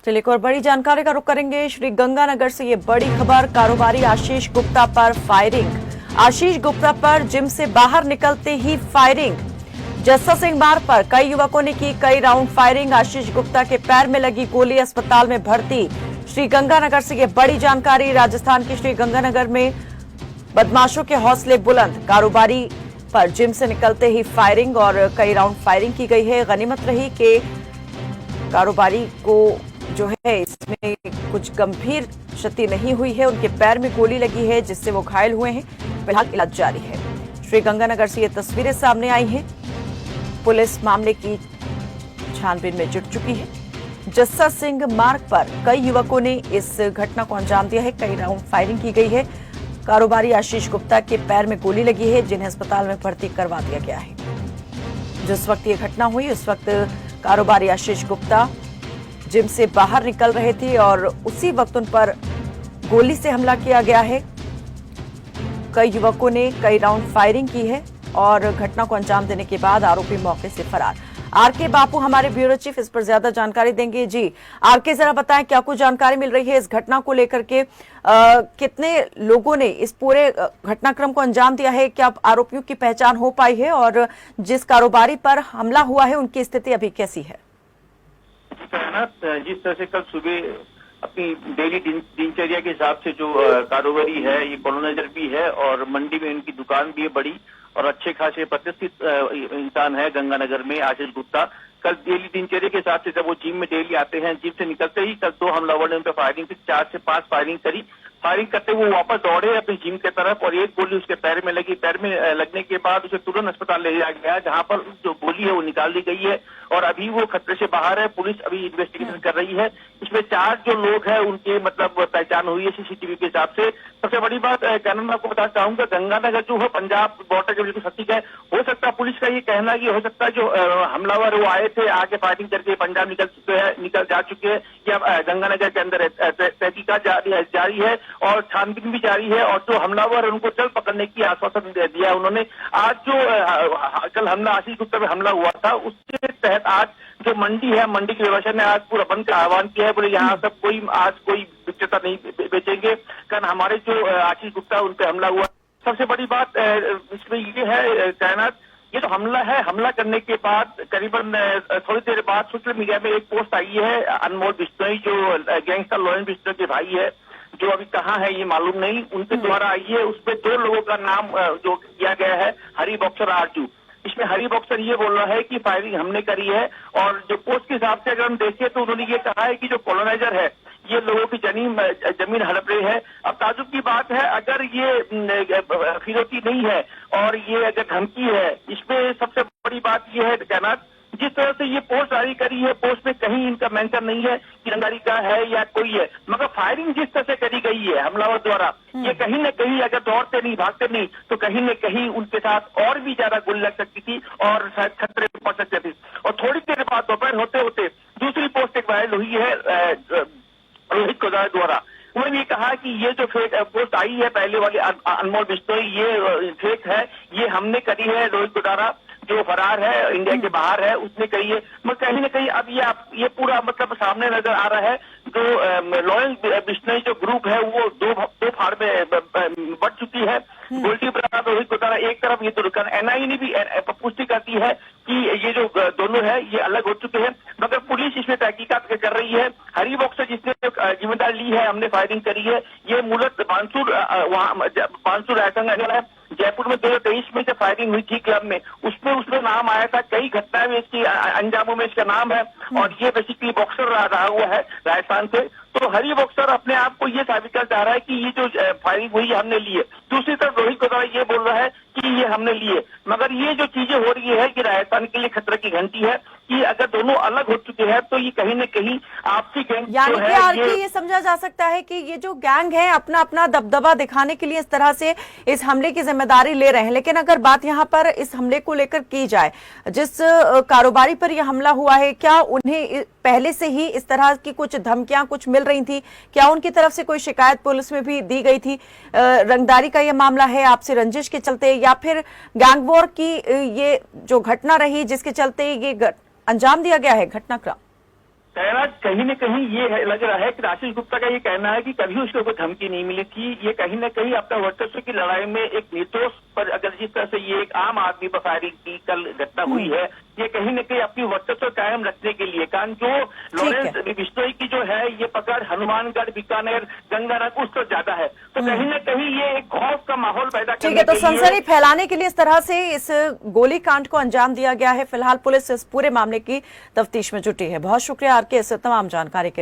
चलिए एक और बड़ी जानकारी का रुख करेंगे। श्री गंगानगर से ये बड़ी खबर, कारोबारी आशीष गुप्ता पर फायरिंग। आशीष गुप्ता पर जिम से बाहर निकलते ही फायरिंग। जस्सा सिंह मार्ग पर कई युवकों ने की कई राउंड फायरिंग। आशीष गुप्ता के पैर में लगी गोली, अस्पताल में भर्ती। श्री गंगानगर से ये बड़ी जानकारी। राजस्थान के श्री गंगानगर में बदमाशों के हौसले बुलंद, कारोबारी पर जिम से निकलते ही फायरिंग और कई राउंड फायरिंग की गई है। गनीमत रही कि कारोबारी को जो है इसमें कुछ गंभीर क्षति नहीं हुई है। उनके पैर में गोली लगी है जिससे वो घायल हुए हैं। फिलहाल इलाज जारी है। श्री गंगानगर से ये तस्वीरें सामने आई हैं। पुलिस मामले की छानबीन में जुट चुकी है। जस्सा सिंह मार्ग पर कई युवकों ने इस घटना को अंजाम दिया है। कई राउंड फायरिंग की गई है। कारोबारी आशीष गुप्ता के पैर में गोली लगी है जिन्हें अस्पताल में भर्ती करवा दिया गया है। जिस वक्त ये घटना हुई उस वक्त कारोबारी आशीष गुप्ता जिम से बाहर निकल रहे थे और उसी वक्त उन पर गोली से हमला किया गया है। कई युवकों ने कई राउंड फायरिंग की है और घटना को अंजाम देने के बाद आरोपी मौके से फरार। आरके बापू हमारे ब्यूरो चीफ इस पर ज्यादा जानकारी देंगे। जी आरके, जरा बताएं क्या कुछ जानकारी मिल रही है इस घटना को लेकर के? कितने लोगों ने इस पूरे घटनाक्रम को अंजाम दिया है? क्या आरोपियों की पहचान हो पाई है और जिस कारोबारी पर हमला हुआ है उनकी स्थिति अभी कैसी है? जिस तरह से कल सुबह अपनी डेली दिनचर्या के हिसाब से जो कारोबारी है, ये कॉलोनाइजर भी है और मंडी में इनकी दुकान भी है बड़ी और अच्छे खासे प्रतिष्ठित इंसान है गंगानगर में आशीष गुप्ता। कल डेली दिनचर्या के हिसाब से जब वो जिम में डेली आते हैं, जिम से निकलते ही कल 2 हमलावर ने उन पर फायरिंग की। 4 से 5 फायरिंग करी। फायरिंग करते वो वापस दौड़े अपनी जिम के तरफ और एक गोली उसके पैर में लगी। पैर में लगने के बाद उसे तुरंत अस्पताल ले जाया गया, जहां पर जो गोली है वो निकाल दी गई है और अभी वो खतरे से बाहर है। पुलिस अभी इन्वेस्टिगेशन कर रही है। इसमें 4 जो लोग हैं उनके मतलब पहचान हुई है सीसीटीवी के हिसाब से। सबसे बड़ी बात कहना मैं आपको बताना चाहूंगा, गंगानगर जो है पंजाब बॉर्डर के बिल्कुल सटीक है। हो सकता है पुलिस का ये कहना कि हो सकता है जो हमलावर वो आए थे, आगे फायरिंग करके पंजाब निकल जा चुके हैं या गंगानगर के अंदर तहकीकात जारी है और छानबीन भी जारी है और जो हमलावर है उनको जल्द पकड़ने की आश्वासन दिया उन्होंने। आज जो कल हमला आशीष गुप्ता पे हमला हुआ था उसके तहत आज जो मंडी है, मंडी के व्यवस्था ने आज पूरा बंद का आह्वान किया है। बोले यहाँ सब कोई आज कोई विक्रेता नहीं बेचेंगे, कारण हमारे जो आशीष गुप्ता उन पे हमला हुआ। सबसे बड़ी बात इसमें ये है कायनात, ये जो हमला है, हमला करने के बाद करीबन थोड़ी देर बाद सोशल मीडिया में एक पोस्ट आई है। अनमोल बिश्नोई जो गैंगस्टर लॉरेंस बिश्नोई के भाई है, जो अभी कहाँ है ये मालूम नहीं, उनके द्वारा आई है। उसमें 2 लोगों का नाम जो किया गया है, हरी बॉक्सर आरजू। इसमें हरी बॉक्सर ये बोल रहा है कि फायरिंग हमने करी है और जो पोस्ट के हिसाब से अगर हम देखें तो उन्होंने ये कहा है कि जो कॉलोनाइजर है ये लोगों की जमीन हड़प रहे हैं। अब ताजुब की बात है, अगर ये फिरौती नहीं है और ये अगर धमकी है, इसमें सबसे बड़ी बात ये है कहना, जिस तरह से ये पोस्ट जारी करी है, पोस्ट में कहीं इनका मेंशन नहीं है कि रंगारी का है या कोई है, मगर फायरिंग जिस तरह से करी गई है हमलावर द्वारा, ये कहीं न कहीं अगर दौड़ते नहीं, भागते नहीं तो कहीं न कहीं उनके साथ और भी ज्यादा गोली लग सकती थी और शायद खतरे में पड़ सकते थे। और थोड़ी देर बाद दोपहर होते होते दूसरी पोस्ट एक वायरल हुई है रोहित कोदार द्वारा। उन्होंने ये कहा कि ये जो फेक पोस्ट आई है पहले वाली अनमोल बिश्नोई, ये फेक है, ये हमने करी है। रोहित कोदारा जो फरार है, इंडिया के बाहर है, उसने कही है। मगर कहीं ना कहीं अब ये पूरा मतलब सामने नजर आ रहा है। जो लॉरेंस बिश्नोई जो ग्रुप है वो दो फाड़ में बढ़ चुकी है। गोल्डी बराबर रोहित कोदारा एक तरफ, ये तो एनआईए ने भी पुष्टि करती है कि ये जो दोनों है ये अलग हो चुके हैं, मगर पुलिस इसमें तहकीकात कर रही है। हरी बॉक्सर जिसने जिम्मेदारी ली है, हमने फायरिंग करी है, ये मूलत बांसुर रायसंग है। जयपुर में 2023 में जब फायरिंग हुई थी क्लब में, उसमें नाम आया था, कई घटनाएं में इसकी अंजामों में इसका नाम है और ये बेसिकली बॉक्सर रहा हुआ है राजस्थान से। तो हरी बॉक्सर अपने आप को ये साबित कर जा रहा है कि ये जो फायरिंग हुई है हमने ली है। दूसरी तरफ रोहित कोदारा ये बोल रहा है कि ये हमने लिए, मगर ये जो चीजें हो रही है कि राजस्थान के लिए खतरे की घंटी है कि अगर दोनों अलग हो चुके हैं तो ये कहीं न कहीं आपसी गैंग यानी कि आरके ये समझा जा सकता है कि ये जो गैंग है अपना अपना दबदबा दिखाने के लिए इस तरह से इस हमले की जिम्मेदारी ले रहे हैं। लेकिन अगर बात यहाँ पर इस हमले को लेकर की जाए, जिस कारोबारी पर यह हमला हुआ है, क्या उन्हें पहले से ही इस तरह की कुछ धमकियां कुछ मिल रही थी? क्या उनकी तरफ से कोई शिकायत पुलिस में भी दी गई थी? रंगदारी का यह मामला है, आपसी रंजिश के चलते, या फिर गैंग वॉर की ये जो घटना रही जिसके चलते ये अंजाम दिया गया है घटनाक्रम? कहना कहीं न कहीं ये लग रहा है कि आशीष गुप्ता का ये कहना है कि कभी उसको कोई धमकी नहीं मिली थी। ये कहीं न कहीं अपना वर्चस्व की लड़ाई में एक निर्दोष पर अगर जिस तरह से ये एक आम आदमी पर फायरिंग की कल घटना हुई है, ये कहीं न कहीं अपनी वर्चस्व कायम रखने के लिए, कारण जो लॉरेंस बिश्नोई की जो है ये पकड़ हनुमानगढ़, बीकानेर, गंगानगर उस पर ज्यादा है, तो कहीं न कहीं ये एक खौफ का माहौल पैदा ठीक है, तो सनसनी फैलाने के लिए इस तरह से इस गोलीकांड को अंजाम दिया गया है। फिलहाल पुलिस इस पूरे मामले की तफ्तीश में जुटी है। बहुत शुक्रिया आरके इस तमाम जानकारी के लिए।